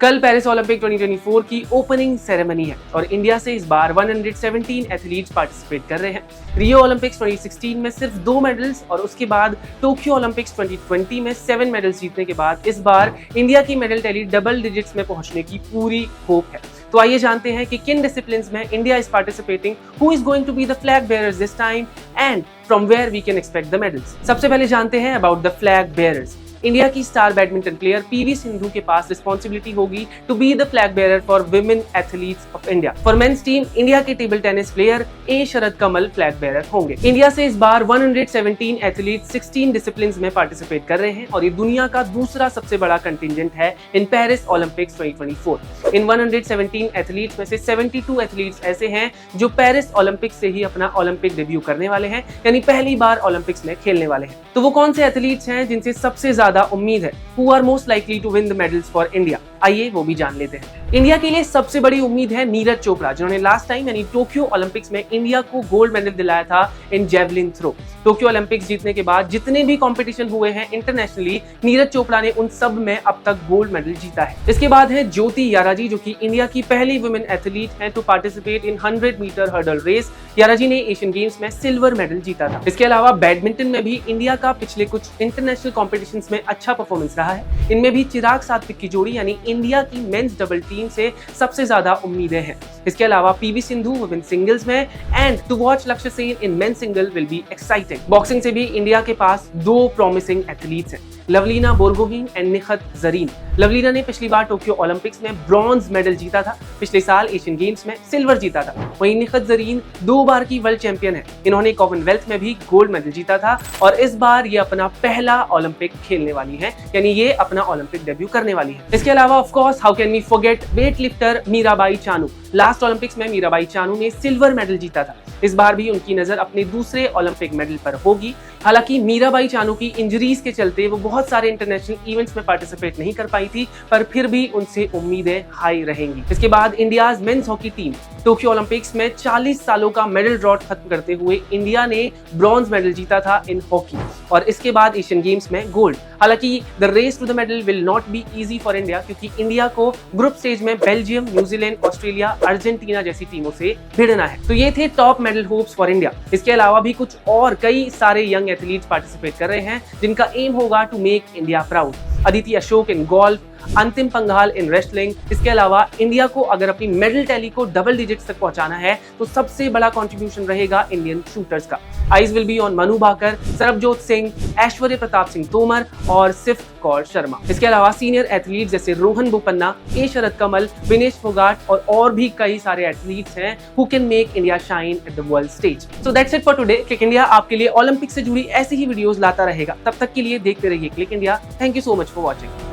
कल Paris Olympic 2024 की opening ceremony है और इंडिया से इस बार 117 एथलीट्स पार्टिसिपेट कर रहे हैं। रियो ओलंपिक्स 2016 में सिर्फ 2 मेडल्स और उसके बाद टोक्यो ओलंपिक्स 2020 में 7 मेडल्स जीतने के बाद इस बार इंडिया की मेडल टैली डबल डिजिट्स में पहुंचने की पूरी होप है। तो आइए जानते हैं कि किन डिसिप्लिन्स में India is participating, who is going to be the flag bearers this time and from where we can expect the medals. सबसे पहले जानते हैं about the flag bearers. India की star badminton player PV Sindhu के पास responsibility होगी to be the flag bearer for women athletes of India. For men's team India के table tennis player A Sharath Kamal flag bearer होंगे। इंडिया से इस बार 117 athletes 16 disciplines में participate कर रहे हैं और ये दुनिया का दूसरा सबसे बड़ा कंटिंजेंट है in Paris Olympics 2024। In 117 athletes में से 72 एथलीट्स ऐसे हैं जो पेरिस ओलंपिक्स से ही अपना ओलंपिक डेब्यू करने वाले हैं, यानी पहली बार ओलंपिक्स में खेलने वाले हैं। तो वो कौन से एथलीट्स हैं जिनसे सबसे ज्यादा उम्मीद है, who are most likely to win the medals for India? आइए वो भी जान लेते हैं। इंडिया के लिए सबसे बड़ी उम्मीद है नीरज चोपड़ा, जिन्होंने लास्ट टाइम यानी टोक्यो ओलंपिक्स में इंडिया को गोल्ड मेडल दिलाया था इन जेवलिन थ्रो। टोक्यो ओलंपिक्स जीतने के बाद जितने भी कंपटीशन हुए हैं इंटरनेशनली, नीरज चोपड़ा ने उन सब में अब तक गोल्ड मेडल जीता है। इसके बाद है ज्योति याराजी, जो कि इंडिया की पहली वुमेन एथलीट हैं to participate in 100 metre hurdle race. Yarraji ने एशियन गेम्स में सिल्वर मेडल जीता था। इसके अलावा बैडमिंटन में भी इंडिया का पिछले कुछ इंटरनेशनल कॉम्पिटिशंस में अच्छा परफॉर्मेंस रहा है। इनमें भी चिराग सात्विक की जोड़ी यानी इंडिया की मेंस डबल टीम से सबसे ज्यादा उम्मीदें हैं। इसके अलावा पीवी सिंधु वुमेन सिंगल्स में and to watch Lakshya Sen in men single will be exciting. Boxing से भी इंडिया के पास 2 प्रॉमिसिंग एथलीट्स हैं, लवलीना बोरगोहेन एंड निखत जरीन। लवलीना ने पिछली बार टोक्यो ओलंपिक्स में ब्रॉन्ज मेडल जीता था, पिछले साल एशियन गेम्स में सिल्वर जीता था। वहीं निखत जरीन 2 बार की वर्ल्ड चैंपियन है, इन्होंने कॉमनवेल्थ में भी गोल्ड मेडल जीता था और इस बार ये अपना पहला ओलंपिक खेलने वाली है, यानी ये अपना ओलंपिक डेब्यू करने वाली है। इसके अलावा of course how can we forget weight lifter Mirabai Chanu. Last Olympics में मीराबाई चानू ने सिल्वर मेडल जीता था। इस बार भी उनकी नजर अपने दूसरे ओलंपिक मेडल पर होगी। हालांकि मीराबाई चानू की इंजरीज के चलते वो बहुत सारे इंटरनेशनल इवेंट्स में पार्टिसिपेट नहीं कर पाई थी, पर फिर भी उनसे उम्मीदें हाई रहेंगी। इसके बाद India's men's hockey team Tokyo Olympics में 40 सालों का मेडल ड्रॉट खत्म करते हुए इंडिया ने ब्रॉन्ज मेडल जीता था इन हॉकी और इसके बाद एशियन गेम्स में गोल्ड। हालांकि the race to the medal will not be easy for India, क्योंकि इंडिया को ग्रुप स्टेज में बेल्जियम, न्यूजीलैंड, ऑस्ट्रेलिया, अर्जेंटीना जैसी टीमों से भिड़ना है। तो ये थे top medal hopes for India. इसके अलावा भी कुछ और कई सारे यंग एथलीट्स पार्टिसिपेट कर रहे हैं जिनका एम होगा to make India proud. Aditi Ashok in golf, Antim Panghal in wrestling. इसके अलावा इंडिया को अगर अपनी मेडल टैली को डबल डिजिट्स तक पहुंचाना है तो सबसे बड़ा कंट्रीब्यूशन रहेगा इंडियन शूटर्स का। Eyes will be on Manu Bhaker, Sarabjot Singh, Aishwary Pratap Singh Tomar और सिफ्त कौर शर्मा। इसके अलावा सीनियर एथलीट जैसे रोहन बोपन्ना, ए शरद कमल, विनेश फोगाट और भी कई सारे एथलीट्स हैं who can make India shine at the world stage. So that's it for today. Click India आपके लिए ओलंपिक से जुड़ी ऐसी ही वीडियोस लाता रहेगा। तब तक के लिए देखते रहिए click India. Thank you so much for watching.